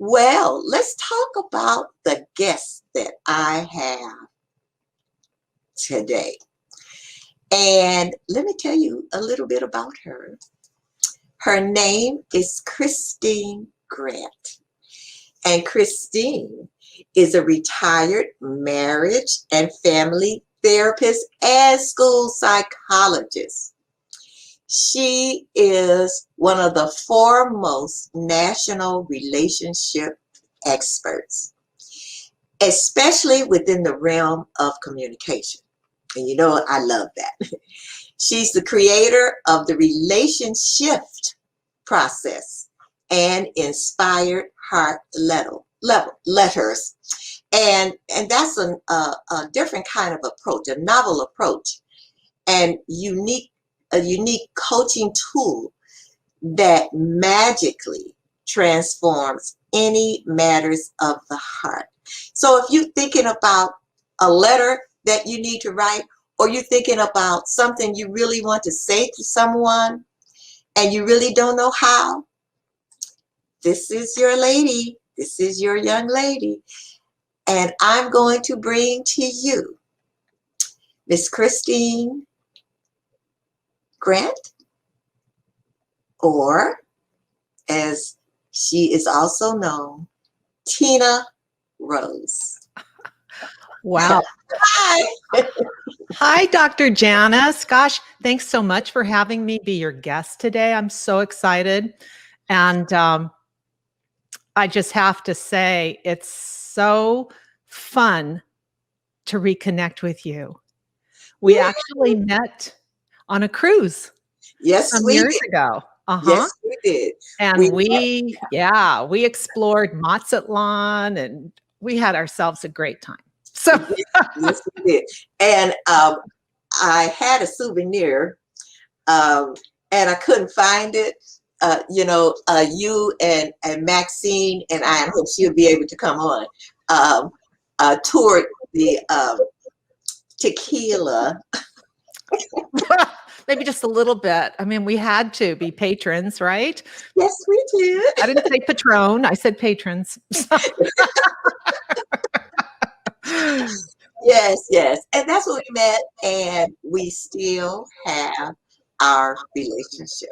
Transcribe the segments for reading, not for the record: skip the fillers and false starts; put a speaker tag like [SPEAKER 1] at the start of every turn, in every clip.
[SPEAKER 1] Well, let's talk about the guest that I have today. And let me tell you a little bit about her. Her name is Kristine Grant. And Kristine is a retired marriage and family therapist and school psychologist. She is one of the foremost national relationship experts, especially within the realm of communication. And you know, I love that. She's the creator of the relationship process and inspired heart letters. And that's a different kind of approach, a novel approach, and a unique coaching tool that magically transforms any matters of the heart. So if you're thinking about a letter that you need to write, or you're thinking about something you really want to say to someone and you really don't know how, this is your lady. This is your young lady. And I'm going to bring to you Miss Kristine Grant, or as she is also known, Tina Rose.
[SPEAKER 2] Wow.
[SPEAKER 1] Hi.
[SPEAKER 2] Hi, Dr. Janice. Gosh, thanks so much for having me be your guest today. I'm so excited. And I just have to say, it's so fun to reconnect with you. We actually met on a cruise
[SPEAKER 1] Yes,
[SPEAKER 2] some
[SPEAKER 1] we
[SPEAKER 2] years
[SPEAKER 1] did.
[SPEAKER 2] ago.
[SPEAKER 1] Yes, we did.
[SPEAKER 2] And we explored Mazatlan and we had ourselves a great time. So
[SPEAKER 1] Yes, we did. And I had a souvenir, and I couldn't find it. You and Maxine and I hope she'll be able to come on. Toured the tequila.
[SPEAKER 2] maybe just a little bit. I mean, we had to be patrons, right?
[SPEAKER 1] Yes, we did.
[SPEAKER 2] I didn't say Patron. I said patrons.
[SPEAKER 1] Yes. And that's when we met, and we still have our relationship.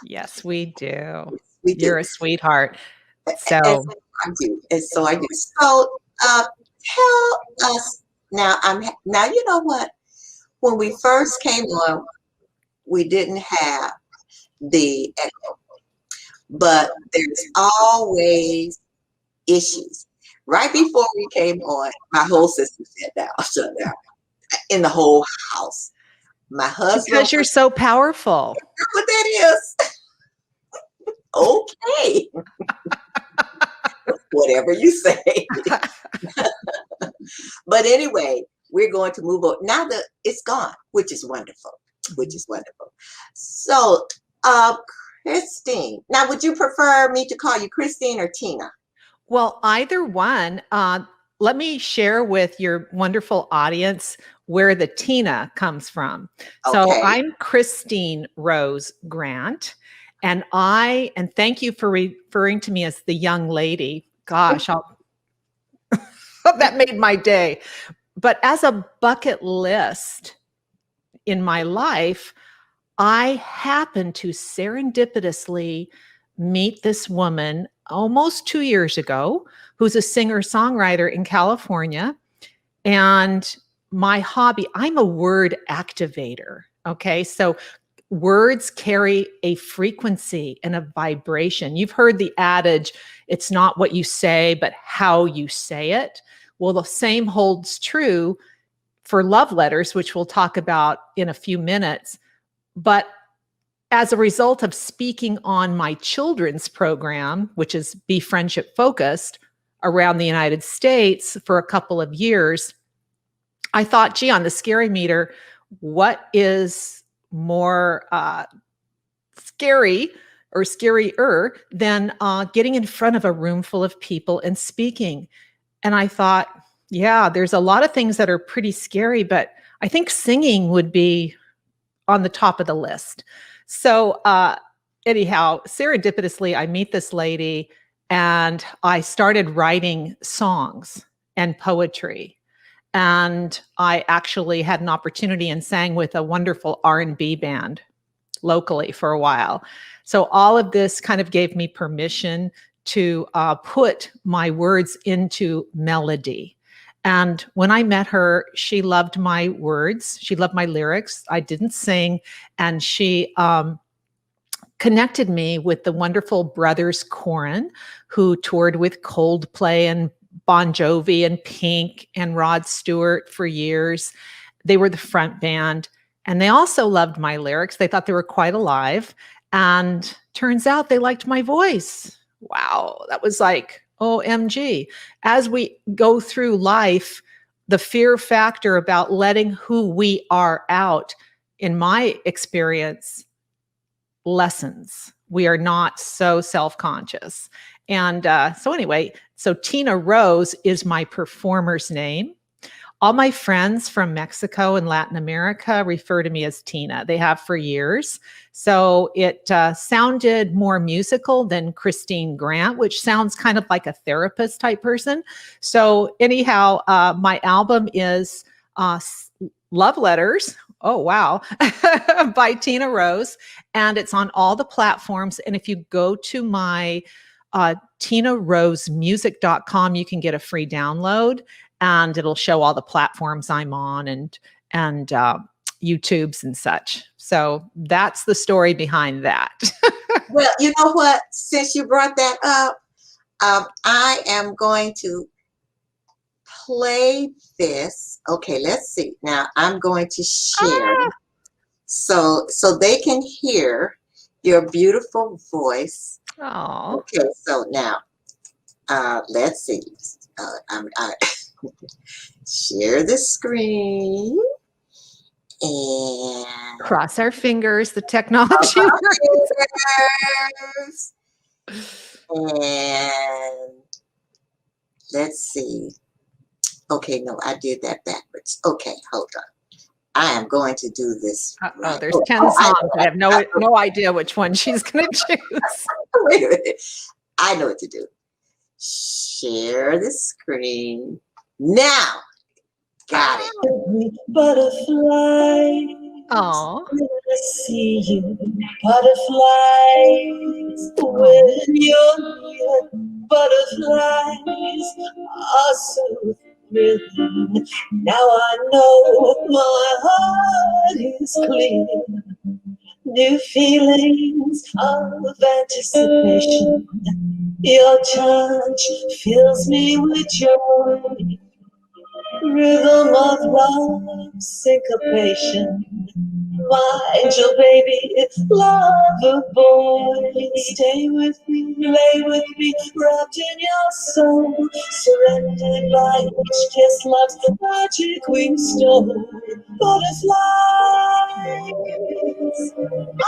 [SPEAKER 2] Yes, we do.
[SPEAKER 1] We do.
[SPEAKER 2] You're a sweetheart. So
[SPEAKER 1] I do. And so I do. So tell us now. Now you know what? When we first came on, we didn't have the echo, but there's always issues. Right before we came on, my whole system shut down in the whole house. My husband.
[SPEAKER 2] Because you're so powerful.
[SPEAKER 1] That's what that is. Okay. Whatever you say. But anyway, we're going to move on. Now that it's gone, which is wonderful. So, Kristine, now would you prefer me to call you Kristine or Tina?
[SPEAKER 2] Well, either one. Let me share with your wonderful audience where the Tina comes from.
[SPEAKER 1] Okay.
[SPEAKER 2] So I'm Kristine Rose Grant, and thank you for referring to me as the young lady. Gosh, that made my day. But as a bucket list in my life, I happened to serendipitously meet this woman almost 2 years ago, who's a singer-songwriter in California. And my hobby, I'm a word activator. Okay. So words carry a frequency and a vibration. You've heard the adage, it's not what you say, but how you say it. Well, the same holds true for love letters, which we'll talk about in a few minutes. But as a result of speaking on my children's program, which is Be Friendship Focused, around the United States for a couple of years, I thought, gee, on the scary meter, what is more scary or scarier than getting in front of a room full of people and speaking? And I thought, yeah, there's a lot of things that are pretty scary, but I think singing would be on the top of the list. So anyhow, serendipitously, I meet this lady and I started writing songs and poetry. And I actually had an opportunity and sang with a wonderful R&B band locally for a while. So all of this kind of gave me permission to put my words into melody. And when I met her, she loved my words. She loved my lyrics. I didn't sing. And she connected me with the wonderful brothers Corin, who toured with Coldplay and Bon Jovi and Pink and Rod Stewart for years. They were the front band. And they also loved my lyrics. They thought they were quite alive. And turns out they liked my voice. Wow, that was like, OMG. As we go through life, the fear factor about letting who we are out, in my experience, lessons. We are not so self-conscious. And so anyway, so Tina Rose is my performer's name. All my friends from Mexico and Latin America refer to me as Tina. They have for years. So it sounded more musical than Kristine Grant, which sounds kind of like a therapist type person. So anyhow, my album is Love Letters. Oh, wow. By Tina Rose. And it's on all the platforms. And if you go to my tinarosemusic.com, you can get a free download. And it'll show all the platforms I'm on and YouTubes and such. So that's the story behind that.
[SPEAKER 1] Well, you know what? Since you brought that up, I am going to play this. Okay, let's see. Now I'm going to share so they can hear your beautiful voice.
[SPEAKER 2] Oh.
[SPEAKER 1] Okay, so now let's see. I share the screen and
[SPEAKER 2] Cross our fingers, the technology
[SPEAKER 1] works. And let's see. Okay, no, I did that backwards. Okay, hold on. I am going to do this.
[SPEAKER 2] Oh, there's 10 songs. I have no idea which one she's going to choose.
[SPEAKER 1] Wait a minute. I know what to do. Share the screen. Now. Got it. Butterfly.
[SPEAKER 2] Oh.
[SPEAKER 1] When I see you, butterflies. When you're near, butterflies are so thrilling. Now I know my heart is clear. New feelings of anticipation. Your touch fills me with joy. Rhythm of love, syncopation. My angel baby, lover boy. Stay with me, lay with me, wrapped in your soul. Surrendered by each kiss, love's magic wings stole. Butterflies, I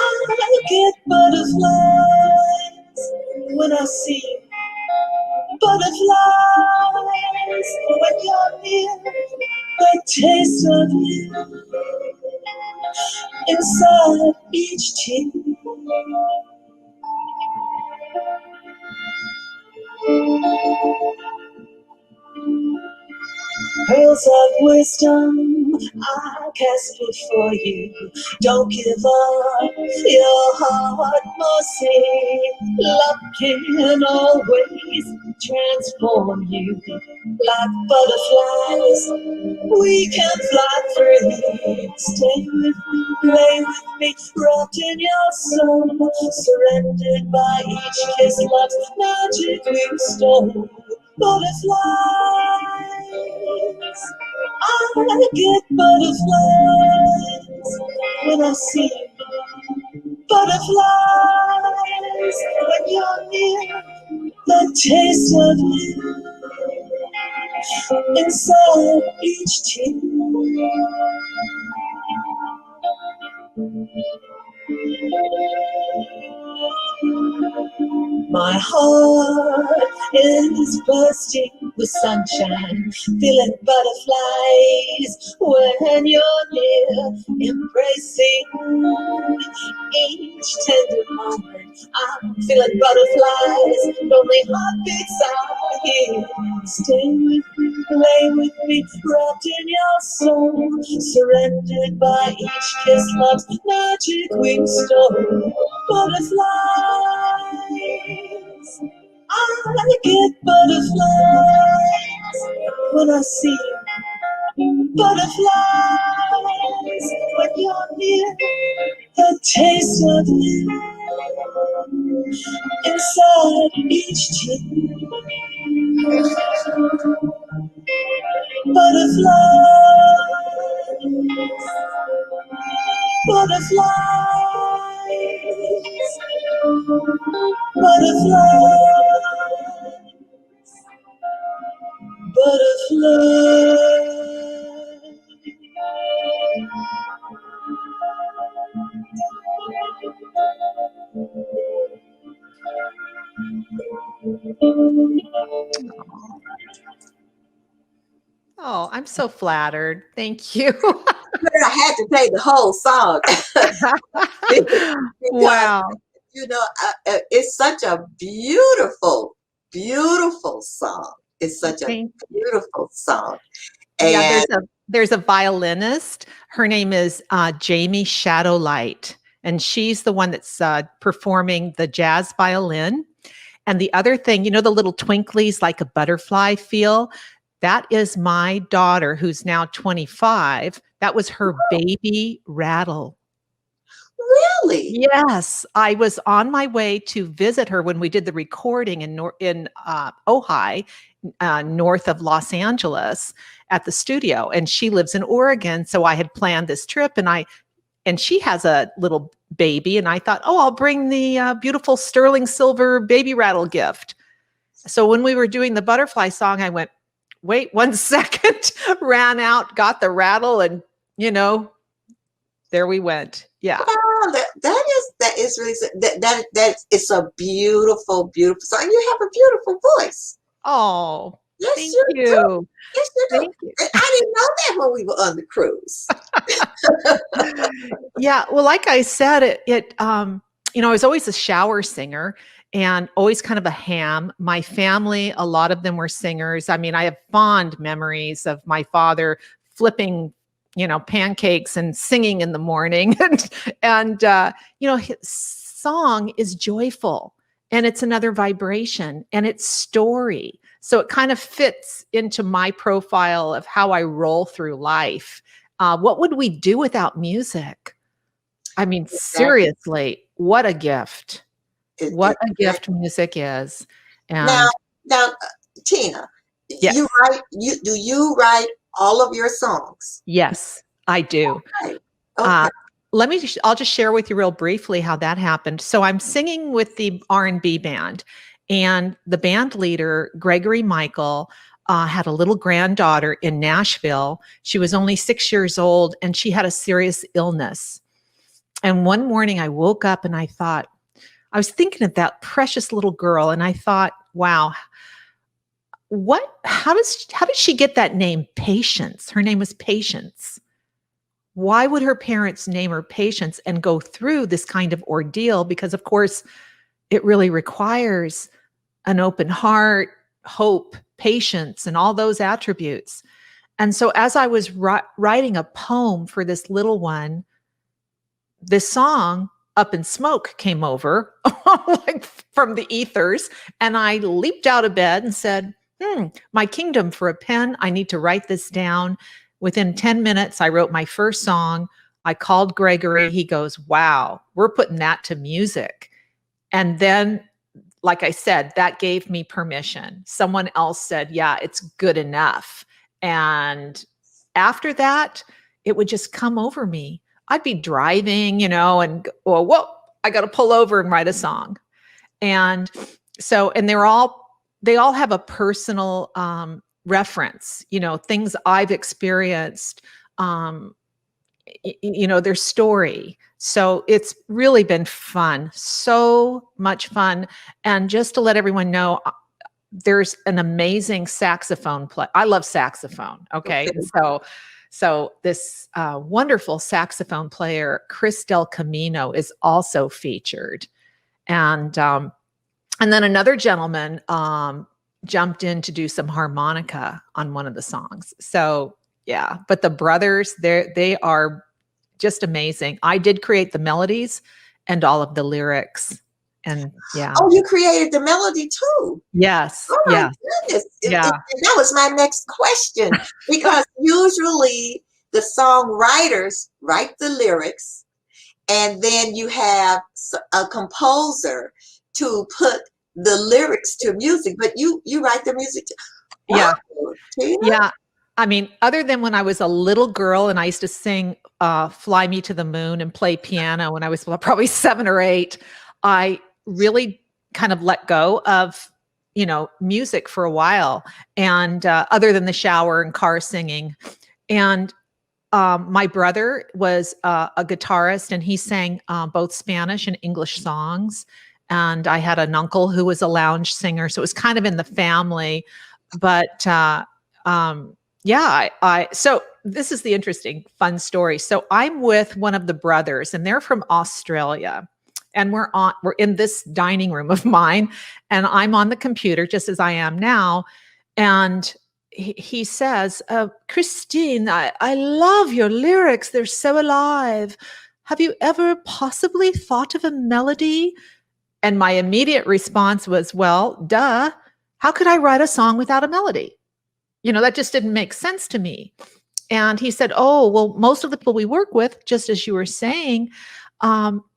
[SPEAKER 1] get butterflies when I see you. Butterflies when you're near, the taste of you inside each tear. Pearls of wisdom I cast before you. Don't give up your heart, mercy. Love can always transform you. Like butterflies, we can fly free. Stay with me, play with me, wrapped in your soul. Surrendered by each kiss, love's magic we stole. Butterflies, I get butterflies when I see you. Butterflies when you're near, the taste of you inside each tear. My heart is bursting with sunshine, feeling butterflies when you're near, embracing each tender moment. I'm feeling butterflies, lonely heartbeats are here. Stay with me, play with me, wrapped in your soul, surrendered by each kiss, love's magic wings stole. Butterflies, I get butterflies when I see you. Butterflies when you're near, the taste of you inside each tear. Butterflies, butterflies, butterflies, butterflies.
[SPEAKER 2] Oh, I'm so flattered. Thank you.
[SPEAKER 1] I had to play the whole song because
[SPEAKER 2] Wow.
[SPEAKER 1] it's such a beautiful, beautiful song. It's such a
[SPEAKER 2] Thank
[SPEAKER 1] beautiful song,
[SPEAKER 2] Yeah,
[SPEAKER 1] and
[SPEAKER 2] there's a violinist. Her name is Jamie Shadowlight, and she's the one that's performing the jazz violin. And the other thing, the little twinklies like a butterfly feel, that is my daughter who's now 25. That was her baby rattle.
[SPEAKER 1] really,
[SPEAKER 2] Yes, I was on my way to visit her when we did the recording in Ojai, north of Los Angeles, at the studio, and she lives in Oregon. So I had planned this trip, and she has a little baby, and I thought, oh, I'll bring the beautiful sterling silver baby rattle gift. So when we were doing the butterfly song, I went, wait 1 second, ran out, got the rattle, and there we went. Yeah.
[SPEAKER 1] wow, that is really that it's a beautiful, beautiful song. You have a beautiful voice.
[SPEAKER 2] Oh,
[SPEAKER 1] Yes,
[SPEAKER 2] thank
[SPEAKER 1] you do.
[SPEAKER 2] you.
[SPEAKER 1] Yes, you do.
[SPEAKER 2] Thank you.
[SPEAKER 1] And I didn't know that when we were on the cruise.
[SPEAKER 2] Yeah, well, like I said, I was always a shower singer and always kind of a ham. My family, a lot of them were singers. I mean, I have fond memories of my father flipping, pancakes and singing in the morning. And his song is joyful and it's another vibration and it's story. So it kind of fits into my profile of how I roll through life. What would we do without music? I mean,
[SPEAKER 1] Exactly.
[SPEAKER 2] seriously, what a gift. What a gift
[SPEAKER 1] Exactly.
[SPEAKER 2] music is.
[SPEAKER 1] Now,
[SPEAKER 2] And
[SPEAKER 1] now, Tina, you
[SPEAKER 2] yes,
[SPEAKER 1] write you write all of your songs?
[SPEAKER 2] yes, I do.
[SPEAKER 1] Right.
[SPEAKER 2] Uh,
[SPEAKER 1] Okay.
[SPEAKER 2] I'll just share with you real briefly how that happened. So I'm singing with the R&B band, and the band leader, Gregory Michael, had a little granddaughter in Nashville. She was only 6 years old, and she had a serious illness. And one morning I woke up and I was thinking of that precious little girl, and I thought, wow, how did she get that name, Patience? Her name was Patience. Why would her parents name her Patience and go through this kind of ordeal? Because of course, it really requires an open heart, hope, patience, and all those attributes. And so as I was writing a poem for this little one, this song Up in Smoke came over like from the ethers, and I leaped out of bed and said, my kingdom for a pen. I need to write this down. Within 10 minutes, I wrote my first song. I called Gregory. He goes, wow, we're putting that to music. And then, like I said, that gave me permission. Someone else said, yeah, it's good enough. And after that, it would just come over me. I'd be driving, and go, whoa, I got to pull over and write a song. And and they all have a personal reference, things I've experienced, um, their story. So it's really been fun, so much fun. And just to let everyone know, there's an amazing saxophone play. I love saxophone. Okay.
[SPEAKER 1] Okay.
[SPEAKER 2] And so this wonderful saxophone player, Chris Del Camino, is also featured. And then another gentleman jumped in to do some harmonica on one of the songs. So yeah, but the brothers, they are just amazing. I did create the melodies and all of the lyrics. And yeah.
[SPEAKER 1] Oh, you created the melody too.
[SPEAKER 2] Yes.
[SPEAKER 1] Oh my
[SPEAKER 2] Yeah.
[SPEAKER 1] goodness.
[SPEAKER 2] Yeah.
[SPEAKER 1] That was my next question, because usually the songwriters write the lyrics, and then you have a composer to put the lyrics to music, but you write the music too.
[SPEAKER 2] Yeah.
[SPEAKER 1] Wow, Tina.
[SPEAKER 2] Yeah. I mean, other than when I was a little girl and I used to sing Fly Me to the Moon and play piano when I was probably 7 or 8, I really kind of let go of, music for a while. And other than the shower and car singing. And my brother was a guitarist, and he sang both Spanish and English songs. And I had an uncle who was a lounge singer. So it was kind of in the family. But yeah, so this is the interesting, fun story. So I'm with one of the brothers, and they're from Australia. And we're in this dining room of mine, and I'm on the computer just as I am now. And he says, Kristine, I love your lyrics. They're so alive. Have you ever possibly thought of a melody? And my immediate response was, well, duh. How could I write a song without a melody? That just didn't make sense to me. And he said, oh, well, most of the people we work with, just as you were saying,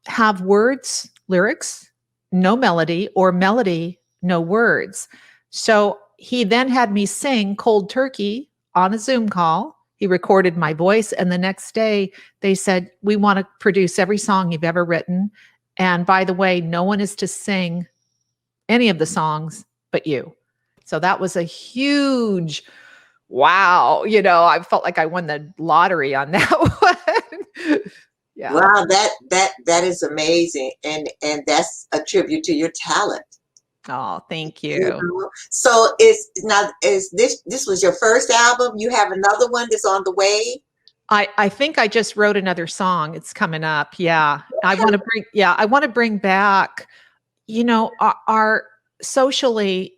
[SPEAKER 2] have words, lyrics, no melody, or melody, no words. So he then had me sing Cold Turkey on a Zoom call. He recorded my voice. And the next day they said, we want to produce every song you've ever written. And by the way, no one is to sing any of the songs but you. So that was a huge wow. I felt like I won the lottery on that one. Yeah.
[SPEAKER 1] Wow, that is amazing, and that's a tribute to your talent.
[SPEAKER 2] Oh, thank you.
[SPEAKER 1] So is this was your first album? You have another one that's on the way?
[SPEAKER 2] I think I just wrote another song. It's coming up. Yeah. I want to bring back, our socially,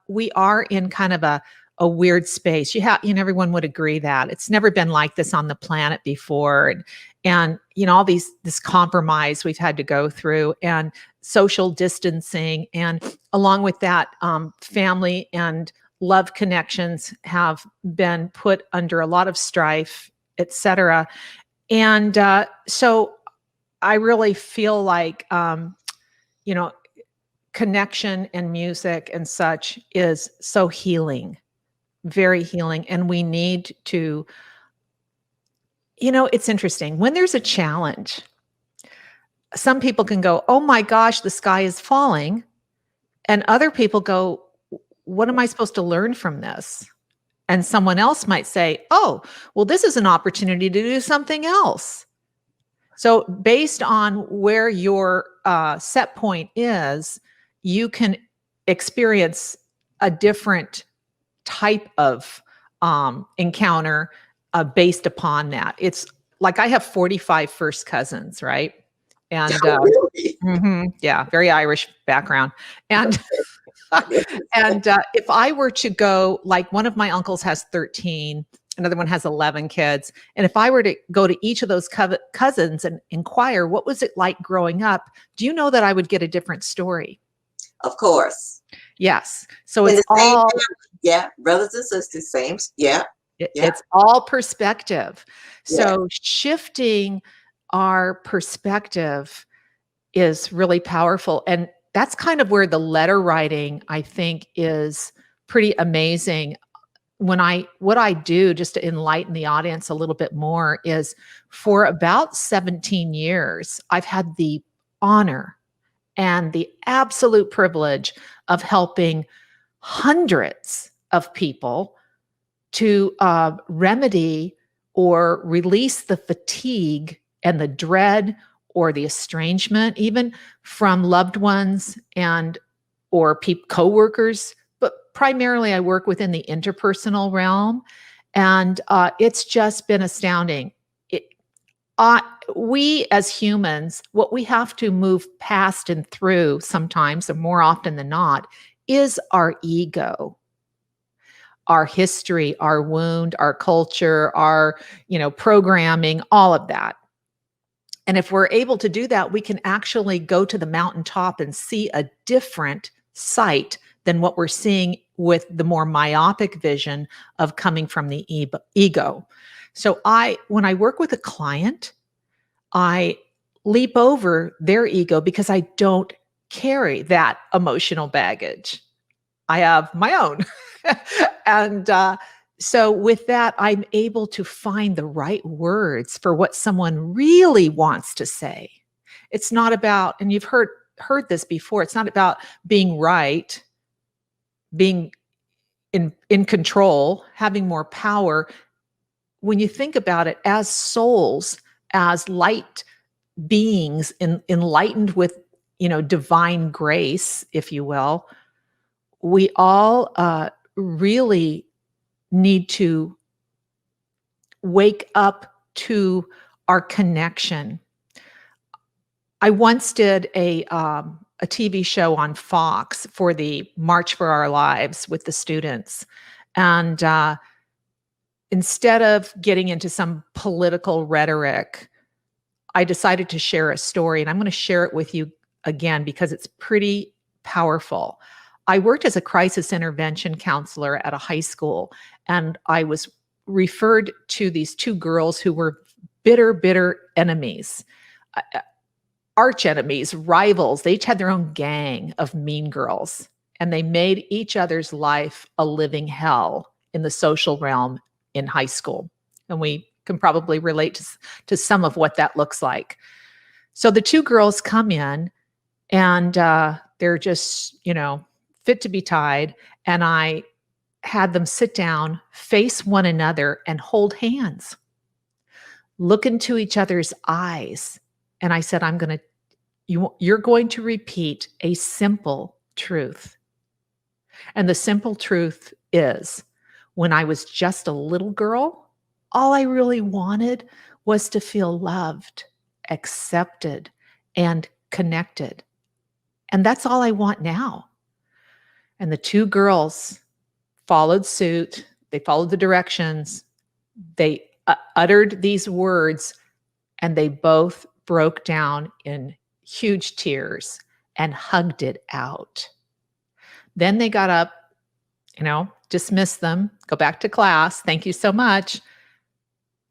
[SPEAKER 2] we are in kind of a weird space. Everyone would agree that it's never been like this on the planet before. And all this compromise we've had to go through, and social distancing. And along with that, family and love connections have been put under a lot of strife, et cetera. And so I really feel like, connection and music and such is so healing, very healing. And we need to, it's interesting. When there's a challenge, some people can go, oh my gosh, the sky is falling. And other people go, what am I supposed to learn from this? And someone else might say, oh, well, this is an opportunity to do something else. So based on where your set point is, you can experience a different type of encounter based upon that. It's like I have 45 first cousins, right? And
[SPEAKER 1] Really?
[SPEAKER 2] yeah, very Irish background. And and if I were to go, like one of my uncles has 13, another one has 11 kids. And if I were to go to each of those cousins and inquire, what was it like growing up? Do you know that I would get a different story?
[SPEAKER 1] Of course.
[SPEAKER 2] Yes. So
[SPEAKER 1] In
[SPEAKER 2] it's
[SPEAKER 1] the same
[SPEAKER 2] all,
[SPEAKER 1] family. Yeah, brothers and sisters, same. Yeah. Yeah.
[SPEAKER 2] it's all perspective.
[SPEAKER 1] Yeah.
[SPEAKER 2] So shifting our perspective is really powerful. And that's kind of where the letter writing, I think, is pretty amazing. What I do, just to enlighten the audience a little bit more, is for about 17 years, I've had the honor and the absolute privilege of helping hundreds of people to remedy or release the fatigue and the dread or the estrangement, even from loved ones and or coworkers, primarily I work within the interpersonal realm, and it's just been astounding. It, we as humans, what we have to move past and through sometimes, and more often than not, is our ego, our history, our wound, our culture, our, programming, all of that. And if we're able to do that, we can actually go to the mountaintop and see a different sight than what we're seeing with the more myopic vision of coming from the ego. So when I work with a client, I leap over their ego because I don't carry that emotional baggage. I have my own. And so with that, I'm able to find the right words for what someone really wants to say. It's not about, and you've heard this before, it's not about being right, being in control, having more power. When you think about it, as souls, as light beings, enlightened with divine grace, if you will, we all really need to wake up to our connection. I once did a TV show on Fox for the March for Our Lives with the students, and instead of getting into some political rhetoric, I decided to share a story, and I'm going to share it with you again because it's pretty powerful. I worked as a crisis intervention counselor at a high school, and I was referred to these two girls who were bitter enemies, arch enemies, rivals. They each had their own gang of mean girls, and they made each other's life a living hell in the social realm in high school. And we can probably relate to some of what that looks like. So the two girls come in, and they're just, fit to be tied. And I had them sit down, face one another, and hold hands, look into each other's eyes. And I said, you're going to repeat a simple truth. And the simple truth is, when I was just a little girl, all I really wanted was to feel loved, accepted, and connected. And that's all I want now. And the two girls followed suit. They followed the directions. They uttered these words, and they both broke down in huge tears and hugged it out. Then they got up, dismissed them, go back to class. Thank you so much.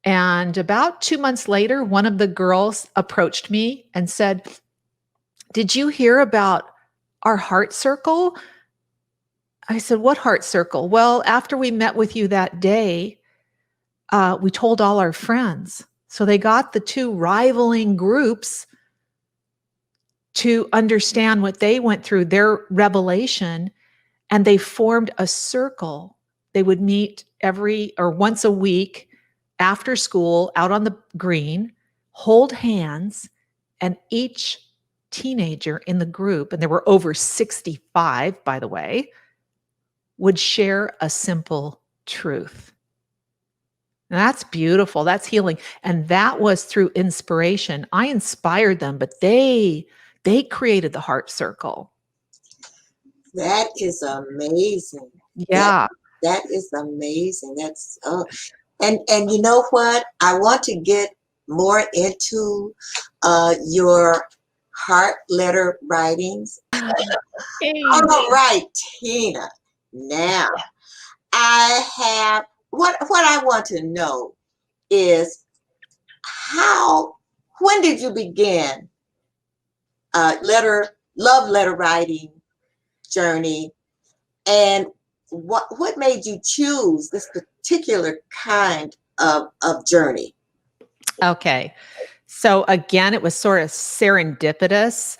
[SPEAKER 2] And about 2 months later, one of the girls approached me and said, "Did you hear about our heart circle?" I said, "What heart circle?" "Well, after we met with you that day, we told all our friends." So they got the two rivaling groups to understand what they went through, their revelation, and they formed a circle. They would meet once a week after school out on the green, hold hands, and each teenager in the group, and there were over 65, by the way, would share a simple truth. And that's beautiful. That's healing. And that was through inspiration. I inspired them, but they created the heart circle.
[SPEAKER 1] That is amazing.
[SPEAKER 2] Yeah.
[SPEAKER 1] That is amazing. That's and you know what? I want to get more into your heart letter writings.
[SPEAKER 2] Hey.
[SPEAKER 1] All right, Tina. Now, I have what I want to know is when did you begin love letter writing journey, and what made you choose this particular kind of journey?
[SPEAKER 2] Okay. So again, it was sort of serendipitous.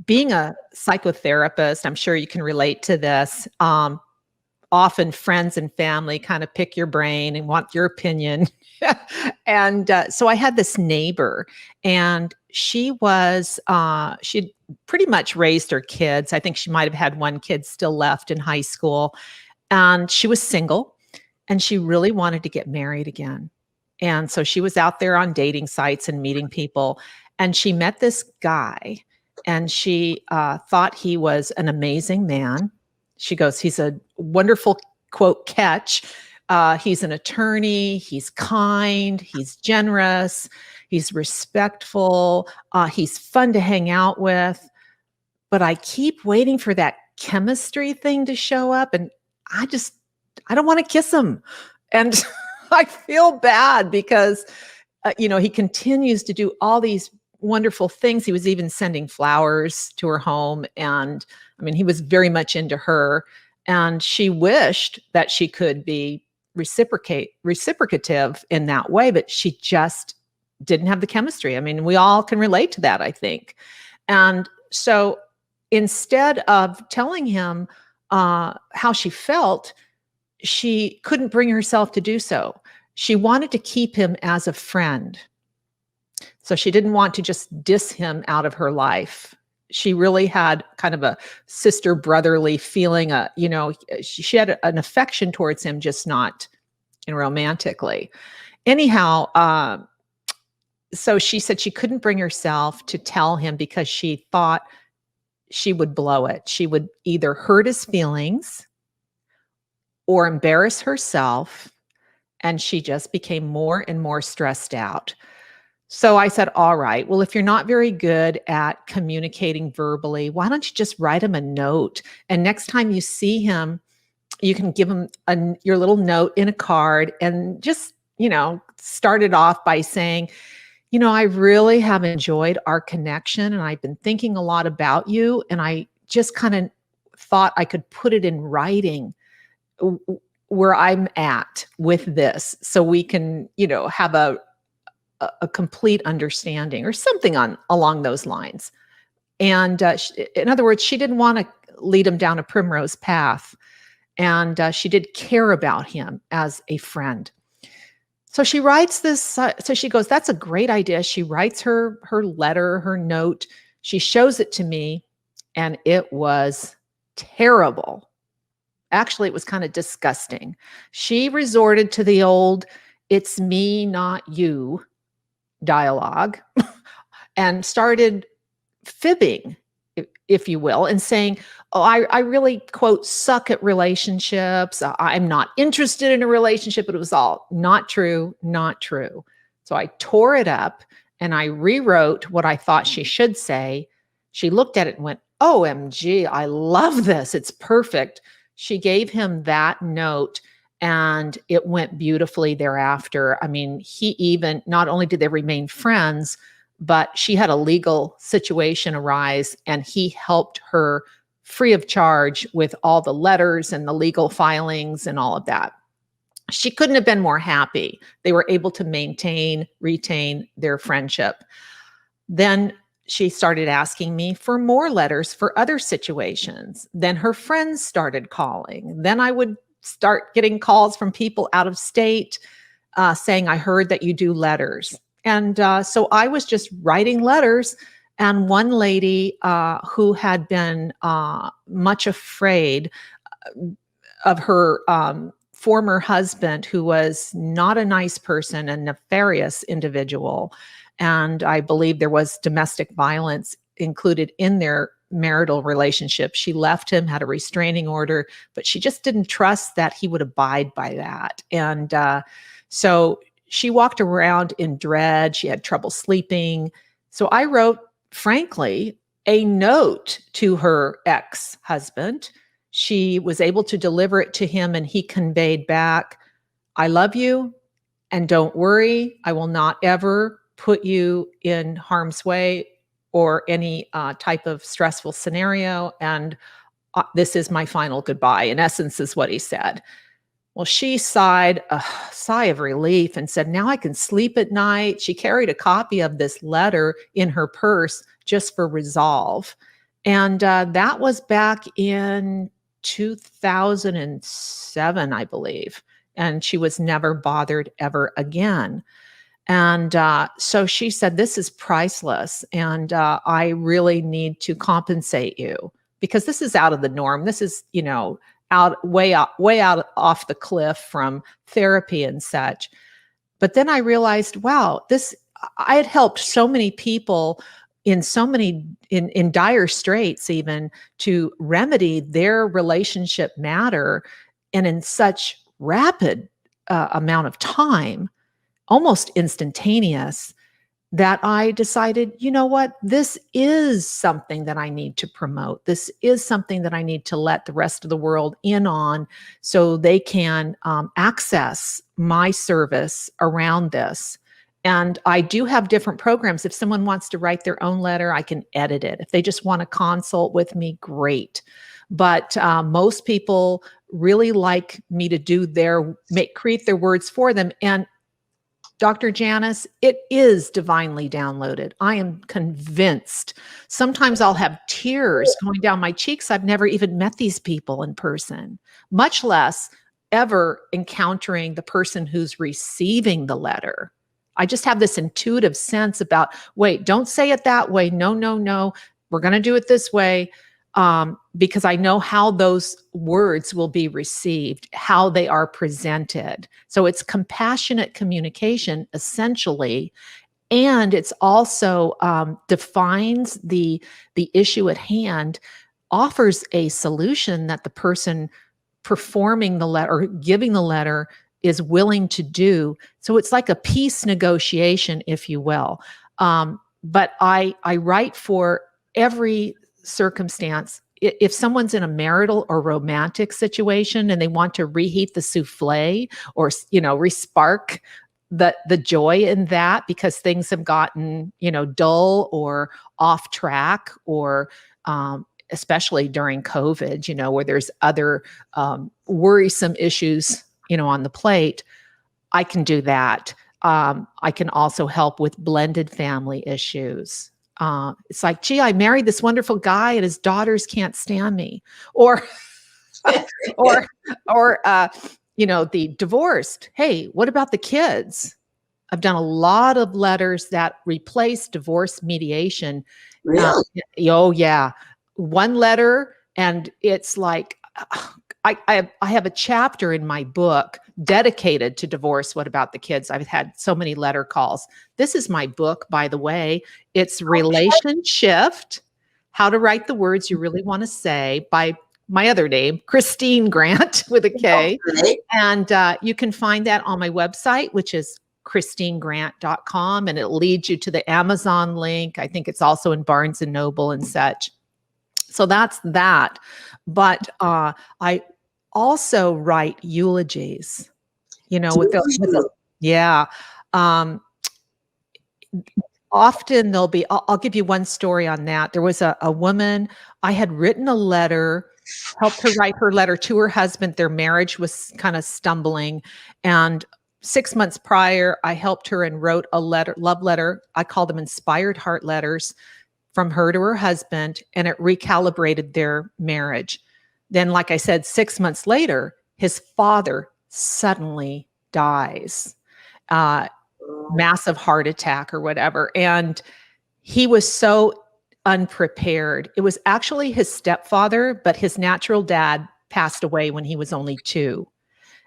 [SPEAKER 2] Being a psychotherapist, I'm sure you can relate to this. often friends and family kind of pick your brain and want your opinion. And so I had this neighbor, and she'd pretty much raised her kids. I think she might have had one kid still left in high school, and she was single, and she really wanted to get married again. And so she was out there on dating sites and meeting people, and she met this guy, and she thought he was an amazing man. She goes, he's a wonderful, quote, catch. He's an attorney. He's kind. He's generous. He's respectful. He's fun to hang out with. But I keep waiting for that chemistry thing to show up, and I don't want to kiss him. And I feel bad because, he continues to do all these wonderful things. He was even sending flowers to her home. And I mean, he was very much into her. And she wished that she could be reciprocative in that way, but she just didn't have the chemistry. I mean, we all can relate to that, I think. And so instead of telling him how she felt, she couldn't bring herself to do so. She wanted to keep him as a friend. So she didn't want to just diss him out of her life. She really had kind of a sister brotherly feeling. She had an affection towards him, just not romantically. Anyhow, so she said she couldn't bring herself to tell him because she thought she would blow it. She would either hurt his feelings or embarrass herself. And she just became more and more stressed out. So I said, all right, well, if you're not very good at communicating verbally, why don't you just write him a note? And next time you see him, you can give him your little note in a card and just, start it off by saying, I really have enjoyed our connection, and I've been thinking a lot about you. And I just kind of thought I could put it in writing where I'm at with this, so we can, have a complete understanding or something along those lines. And in other words, she didn't want to lead him down a primrose path, and she did care about him as a friend. So she writes this. So she goes, "That's a great idea." She writes her letter, her note. She shows it to me, and it was terrible. Actually, it was kind of disgusting. She resorted to the old "it's me, not you" dialogue and started fibbing, if you will, and saying, "Oh, I really, quote, suck at relationships. I'm not interested in a relationship." But it was all not true, not true. So I tore it up and I rewrote what I thought she should say. She looked at it and went, "OMG, I love this. It's perfect." She gave him that note, and it went beautifully thereafter. I mean, he even, not only did they remain friends, but she had a legal situation arise, and he helped her free of charge with all the letters and the legal filings and all of that. She couldn't have been more happy. They were able to retain their friendship. Then she started asking me for more letters for other situations. Then her friends started calling. Then I would start getting calls from people out of state saying, "I heard that you do letters." And so I was just writing letters. And one lady who had been much afraid of her former husband, who was not a nice person, a nefarious individual, and I believe there was domestic violence included in their marital relationship. She left him, had a restraining order, but she just didn't trust that he would abide by that. And so she walked around in dread. She had trouble sleeping. So I wrote, frankly, a note to her ex-husband. She was able to deliver it to him, and he conveyed back, "I love you, and don't worry, I will not ever put you in harm's way or any type of stressful scenario. And this is my final goodbye," in essence, is what he said. Well, she sighed a sigh of relief and said, "Now I can sleep at night." She carried a copy of this letter in her purse just for resolve. And that was back in 2007, I believe. And she was never bothered ever again. And so she said, this is priceless. And I really need to compensate you because this is out of the norm. This is, way out off the cliff from therapy and such. But then I realized, wow, I had helped so many people in so many, in dire straits, even to remedy their relationship matter and in such rapid amount of time, almost instantaneous, that I decided, you know what, this is something that I need to promote. This is something that I need to let the rest of the world in on so they can access my service around this. And I do have different programs. If someone wants to write their own letter, I can edit it. If they just want to consult with me, great. But most people really like me to do create their words for them. And Dr. Janice, it is divinely downloaded. I am convinced. Sometimes I'll have tears going down my cheeks. I've never even met these people in person, much less ever encountering the person who's receiving the letter. I just have this intuitive sense about, wait, don't say it that way. No, no, no. We're going to do it this way. Because I know how those words will be received, how they are presented. So it's compassionate communication, essentially. And it's also defines the issue at hand, offers a solution that the person performing the letter or giving the letter is willing to do. So it's like a peace negotiation, if you will. But I write for every circumstance. If someone's in a marital or romantic situation and they want to reheat the souffle or, respark the joy in that because things have gotten, dull or off track, or especially during COVID, where there's other worrisome issues, on the plate, I can do that. I can also help with blended family issues. It's like, gee, I married this wonderful guy and his daughters can't stand me, or the divorced. Hey, what about the kids? I've done a lot of letters that replace divorce mediation.
[SPEAKER 1] Really?
[SPEAKER 2] Oh yeah. One letter. And it's like, I have a chapter in my book dedicated to divorce. What about the kids? I've had so many letter calls. This is my book, by the way. It's Relation Shift, How to Write the Words You Really Want to Say, by my other name, Kristine Grant with a K.
[SPEAKER 1] Okay.
[SPEAKER 2] And you can find that on my website, which is KristineGrant.com, and it leads you to the Amazon link. I think it's also in Barnes and Noble and such. So that's that. But I also write eulogies, yeah. Often there'll be, I'll give you one story on that. There was a woman, I had written a letter, helped her write her letter to her husband. Their marriage was kind of stumbling. And 6 months prior, I helped her and wrote a love letter. I call them inspired heart letters from her to her husband, and it recalibrated their marriage. Then, like I said, 6 months later, his father suddenly dies, massive heart attack or whatever. And he was so unprepared. It was actually his stepfather, but his natural dad passed away when he was only 2.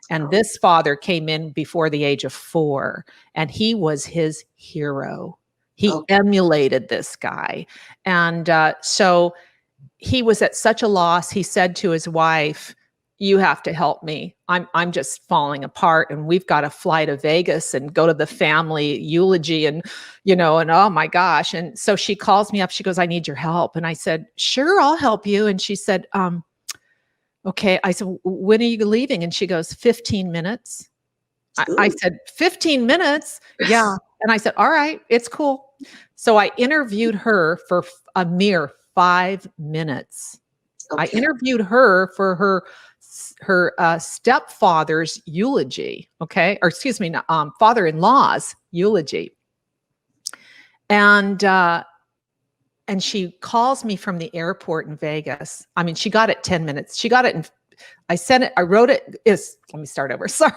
[SPEAKER 2] And this father came in before the age of 4, and he was his hero. He emulated this guy. And so he was at such a loss. He said to his wife, you have to help me. I'm just falling apart, and we've got to fly to Vegas and go to the family eulogy and oh my gosh. And so she calls me up. She goes, I need your help. And I said, sure, I'll help you. And she said, okay. I said, when are you leaving? And she goes, 15 minutes. I said, 15 minutes? Yeah. And I said, all right, it's cool. So I interviewed her for a mere 5 minutes. Okay. I interviewed her for her stepfather's eulogy. Okay. Or excuse me, father-in-law's eulogy. And and she calls me from the airport in Vegas. I mean, she got it 10 minutes. She got it in, I sent it, I wrote it, let me start over. Sorry.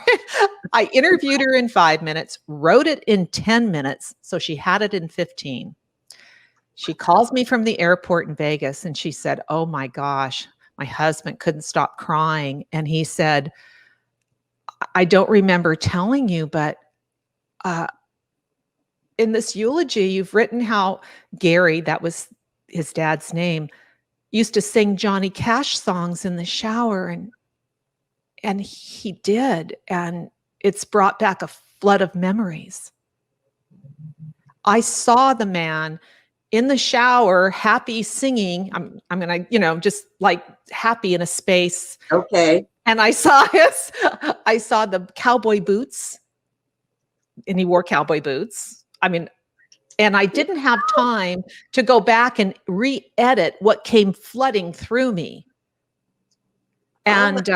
[SPEAKER 2] I interviewed her in 5 minutes, wrote it in 10 minutes. So she had it in 15. She calls me from the airport in Vegas and she said, oh my gosh, my husband couldn't stop crying. And he said, I don't remember telling you, but in this eulogy, you've written how Gary, that was his dad's name, used to sing Johnny Cash songs in the shower. And he did. And it's brought back a flood of memories. I saw the man in the shower, happy singing. I'm going to, just like happy in a space.
[SPEAKER 1] Okay.
[SPEAKER 2] And I saw the cowboy boots, and he wore cowboy boots. I mean, and I didn't have time to go back and re-edit what came flooding through me. And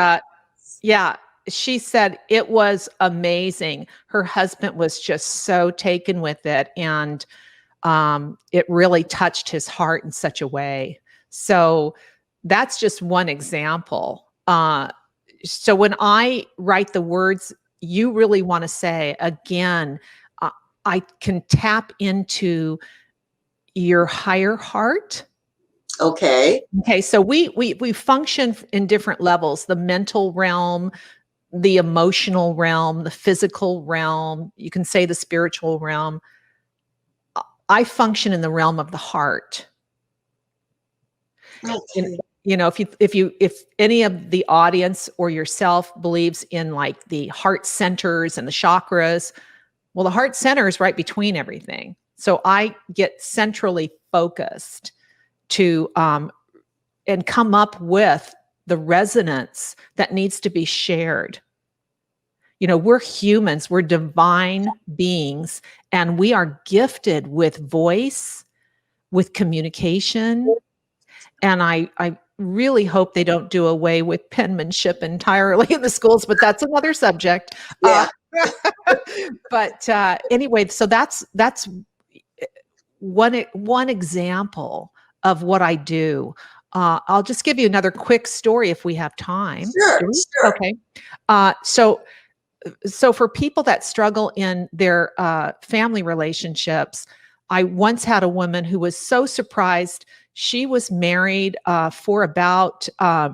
[SPEAKER 2] yeah, she said it was amazing. Her husband was just so taken with it. And it really touched his heart in such a way. So that's just one example. So when I write the words you really want to say, again, I can tap into your higher heart.
[SPEAKER 1] Okay.
[SPEAKER 2] Okay. So we function in different levels: the mental realm, the emotional realm, the physical realm. You can say the spiritual realm. I function in the realm of the heart.
[SPEAKER 1] Okay.
[SPEAKER 2] If any of the audience or yourself believes in like the heart centers and the chakras, well, the heart center is right between everything. So I get centrally focused to and come up with the resonance that needs to be shared. We're humans, we're divine beings, and we are gifted with voice, with communication. And I really hope they don't do away with penmanship entirely in the schools, but that's another subject.
[SPEAKER 1] Yeah.
[SPEAKER 2] But anyway, so that's one example of what I do. I'll just give you another quick story if we have time.
[SPEAKER 1] Sure.
[SPEAKER 2] Okay. So for people that struggle in their family relationships, I once had a woman who was so surprised. She was married for about, I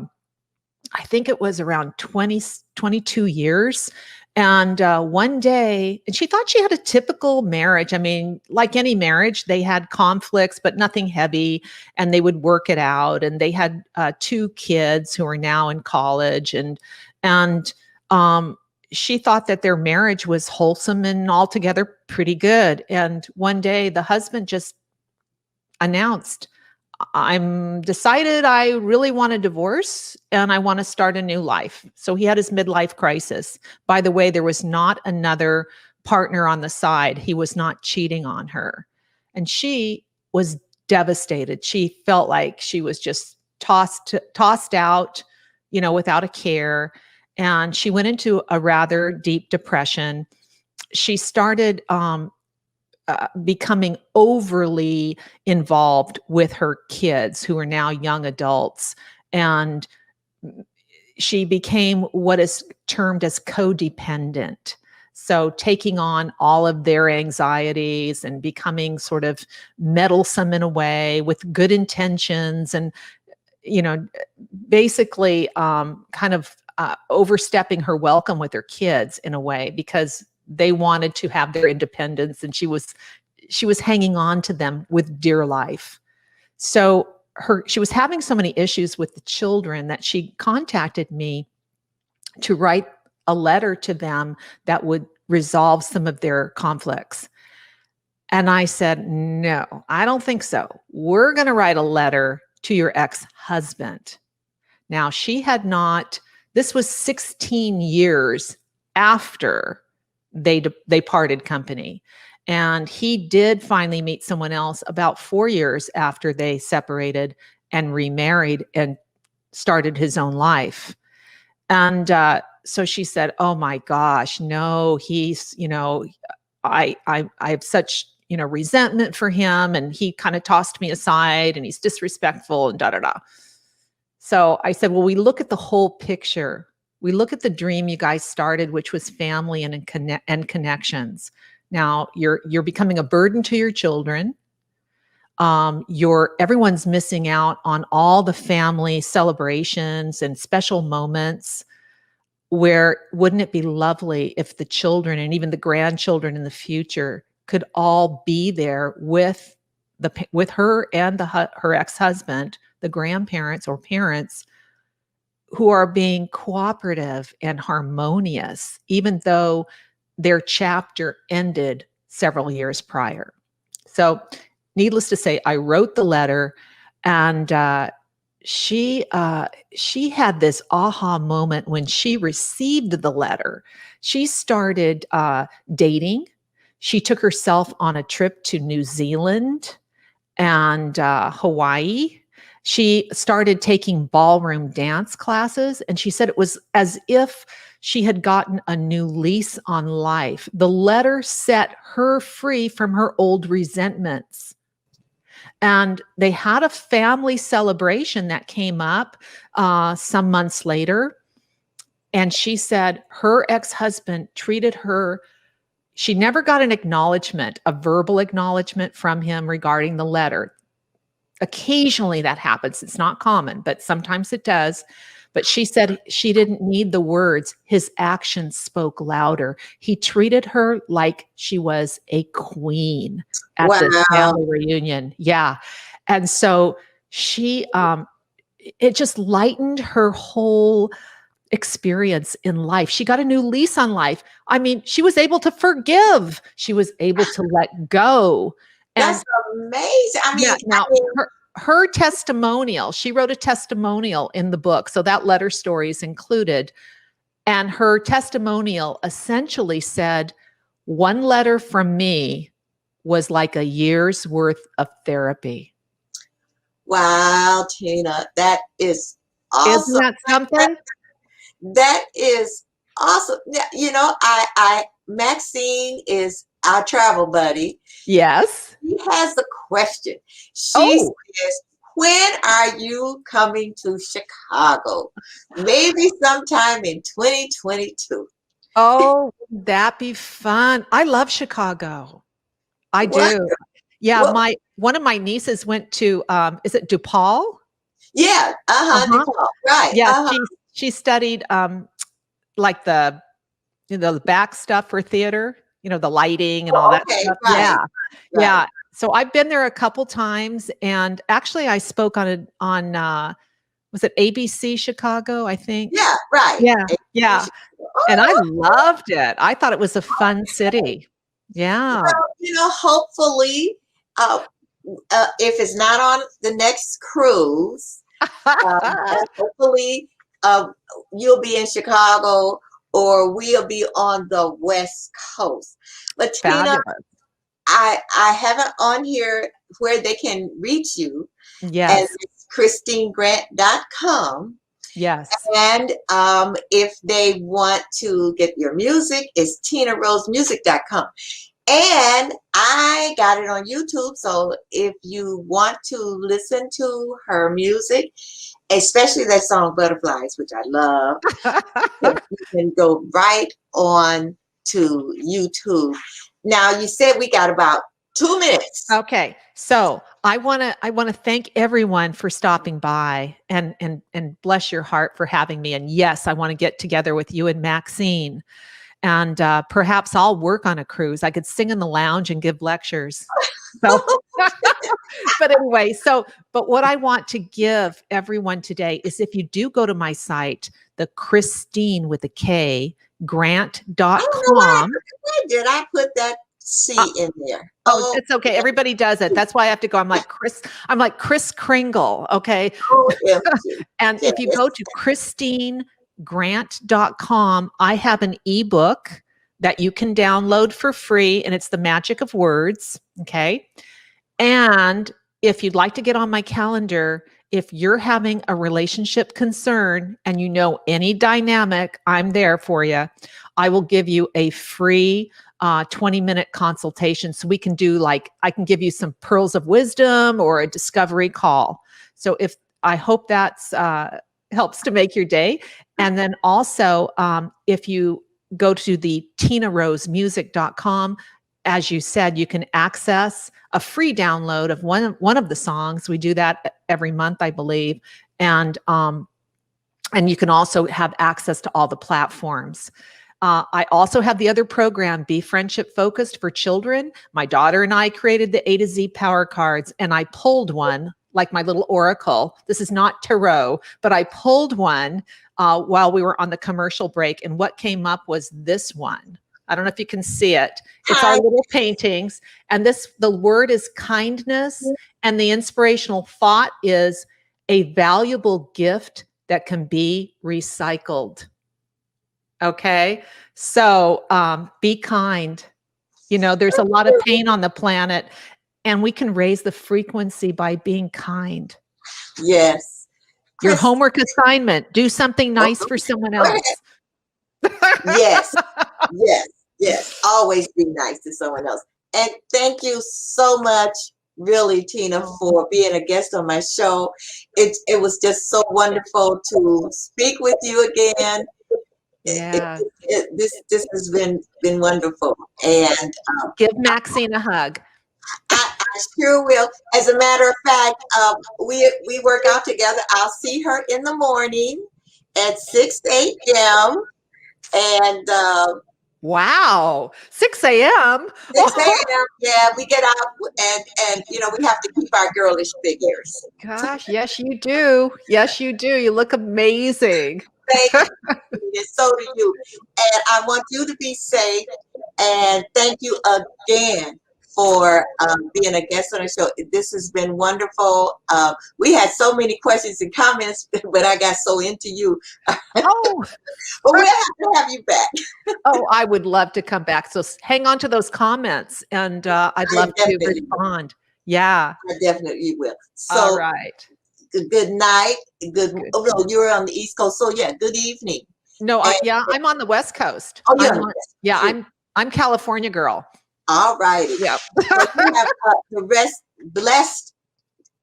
[SPEAKER 2] think it was around 22 years. And one day, and she thought she had a typical marriage. I mean, like any marriage, they had conflicts, but nothing heavy, and they would work it out. And they had 2 kids who are now in college. And she thought that their marriage was wholesome and altogether pretty good. And one day the husband just announced, I'm decided I really want a divorce and I want to start a new life. So he had his midlife crisis. By the way, there was not another partner on the side. He was not cheating on her. And she was devastated. She felt like she was just tossed out, without a care. And she went into a rather deep depression. She started becoming overly involved with her kids, who are now young adults. And she became what is termed as codependent. So taking on all of their anxieties and becoming sort of meddlesome in a way with good intentions, and, basically kind of overstepping her welcome with her kids in a way, because they wanted to have their independence, and she was hanging on to them with dear life. So she was having so many issues with the children that she contacted me to write a letter to them that would resolve some of their conflicts. And I said, no, I don't think so. We're going to write a letter to your ex-husband. Now, this was 16 years after they parted company. And he did finally meet someone else about 4 years after they separated and remarried and started his own life. And so she said, oh my gosh, no, he's, I have such, resentment for him, and he kind of tossed me aside, and he's disrespectful and da da da. So I said, well, we look at the whole picture. We look at the dream you guys started, which was family and connections. Now you're becoming a burden to your children. Everyone's missing out on all the family celebrations and special moments, where wouldn't it be lovely if the children and even the grandchildren in the future could all be there with her and her ex-husband, the grandparents or parents, who are being cooperative and harmonious, even though their chapter ended several years prior. So needless to say, I wrote the letter, and she had this aha moment when she received the letter. She started dating. She took herself on a trip to New Zealand and Hawaii. She started taking ballroom dance classes, and she said it was as if she had gotten a new lease on life. The letter set her free from her old resentments. And they had a family celebration that came up some months later. And she said her ex-husband treated her. She never got an acknowledgement, a verbal acknowledgement from him regarding the letter. Occasionally that happens. It's not common, but sometimes it does. But she said she didn't need the words. His actions spoke louder. He treated her like she was a queen at this
[SPEAKER 1] Wow.
[SPEAKER 2] family reunion. Yeah. And so it just lightened her whole experience in life. She got a new lease on life. I mean, she was able to forgive. She was able to let go.
[SPEAKER 1] That's
[SPEAKER 2] And
[SPEAKER 1] amazing.
[SPEAKER 2] yeah, now her testimonial, she wrote a testimonial in the book. So that letter story is included. And her testimonial essentially said, one letter from me was like a year's worth of therapy.
[SPEAKER 1] Wow, Tina, that is
[SPEAKER 2] Isn't
[SPEAKER 1] awesome.
[SPEAKER 2] that something?
[SPEAKER 1] That is awesome. Maxine is our travel buddy.
[SPEAKER 2] Yes.
[SPEAKER 1] She has a question. She
[SPEAKER 2] Oh,
[SPEAKER 1] says, when are you coming to Chicago? Maybe sometime in 2022.
[SPEAKER 2] oh, would that be fun? I love Chicago. I
[SPEAKER 1] What?
[SPEAKER 2] do. Yeah,
[SPEAKER 1] What?
[SPEAKER 2] one of my nieces went to is it DePaul?
[SPEAKER 1] Yeah.
[SPEAKER 2] Uh-huh.
[SPEAKER 1] DePaul. Right.
[SPEAKER 2] Yeah, she studied like the back stuff for theater, the lighting and all
[SPEAKER 1] Oh,
[SPEAKER 2] that
[SPEAKER 1] okay.
[SPEAKER 2] stuff.
[SPEAKER 1] Right.
[SPEAKER 2] Yeah.
[SPEAKER 1] Right.
[SPEAKER 2] Yeah. So I've been there a couple times, and actually I spoke on was it ABC Chicago, I think?
[SPEAKER 1] Yeah. Right.
[SPEAKER 2] Yeah. Yeah. And I
[SPEAKER 1] Oh,
[SPEAKER 2] loved it. I thought it was a fun city. Yeah.
[SPEAKER 1] well, hopefully, uh, if it's not on the next cruise, hopefully you'll be in Chicago or we'll be on the West Coast. But Tina,
[SPEAKER 2] Fabulous.
[SPEAKER 1] I have it on here where they can reach you, and
[SPEAKER 2] Yes.
[SPEAKER 1] it's KristineGrant.com.
[SPEAKER 2] Yes.
[SPEAKER 1] And if they want to get your music, it's TinaRoseMusic.com. And I got it on YouTube, so if you want to listen to her music, especially that song Butterflies, which I love, you can go right on to YouTube. Now, you said we got about 2 minutes.
[SPEAKER 2] Okay. So I want to thank everyone for stopping by, and bless your heart for having me. And yes, I want to get together with you and Maxine, and perhaps I'll work on a cruise. I could sing in the lounge and give lectures. So, but anyway, but what I want to give everyone today is, if you do go to my site, the Kristine with a K,
[SPEAKER 1] I don't know why
[SPEAKER 2] grant.com.
[SPEAKER 1] did I put that C in there.
[SPEAKER 2] Oh, it's okay. Everybody does it. That's why I have to go. I'm like Chris Kringle. Okay. And if you go to KristineGrant.com, I have an ebook that you can download for free, and it's The Magic of Words. Okay. And if you'd like to get on my calendar, if you're having a relationship concern and you know any dynamic, I'm there for you. I will give you a free 20-minute consultation. So we can do I can give you some pearls of wisdom or a discovery call. So I hope that's helps to make your day. And then also, if you go to the tinarosemusic.com, as you said, you can access a free download of one of the songs. We do that every month, I believe. And you can also have access to all the platforms. I also have the other program, Be Friendship Focused for Children. My daughter and I created the A to Z power cards, and I pulled one, like my little oracle. This is not tarot, but I pulled one while we were on the commercial break. And what came up was this one. I don't know if you can see it. It's our little paintings. And the word is kindness. And the inspirational thought is a valuable gift that can be recycled. Okay. So be kind. There's a lot of pain on the planet, and we can raise the frequency by being kind.
[SPEAKER 1] Yes.
[SPEAKER 2] Your homework assignment, do something nice for someone else.
[SPEAKER 1] Yes. Yes. Yes. Always be nice to someone else. And thank you so much, really, Tina, for being a guest on my show. It was just so wonderful to speak with you again.
[SPEAKER 2] Yeah.
[SPEAKER 1] This has been wonderful. And
[SPEAKER 2] give Maxine a hug.
[SPEAKER 1] I sure will. As a matter of fact, we work out together. I'll see her in the morning at 6 a.m. And
[SPEAKER 2] wow, 6 a.m.
[SPEAKER 1] 6 a.m. Yeah, we get out and we have to keep our girlish figures.
[SPEAKER 2] Gosh, yes, you do. Yes, you do. You look amazing.
[SPEAKER 1] Thank you. And so do you. And I want you to be safe. And thank you again for being a guest on the show. This has been wonderful. We had so many questions and comments, but I got so into you.
[SPEAKER 2] Oh,
[SPEAKER 1] but we'll have to have you back.
[SPEAKER 2] Oh, I would love to come back. So hang on to those comments, and I'd love to respond. Yeah,
[SPEAKER 1] I definitely will. So,
[SPEAKER 2] all right.
[SPEAKER 1] Good night. Oh, no, you're on the East Coast, so yeah. Good evening.
[SPEAKER 2] No, I'm on the West Coast.
[SPEAKER 1] Oh,
[SPEAKER 2] yeah. I'm California girl.
[SPEAKER 1] All righty.
[SPEAKER 2] Yeah.
[SPEAKER 1] So you have the blessed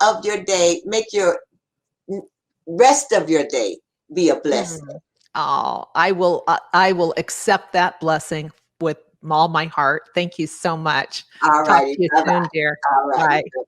[SPEAKER 1] of your day. Make your rest of your day be a blessing.
[SPEAKER 2] Oh, I will accept that blessing with all my heart. Thank you so much.
[SPEAKER 1] All righty.
[SPEAKER 2] Talk to you soon, dear.
[SPEAKER 1] All right.
[SPEAKER 2] Bye.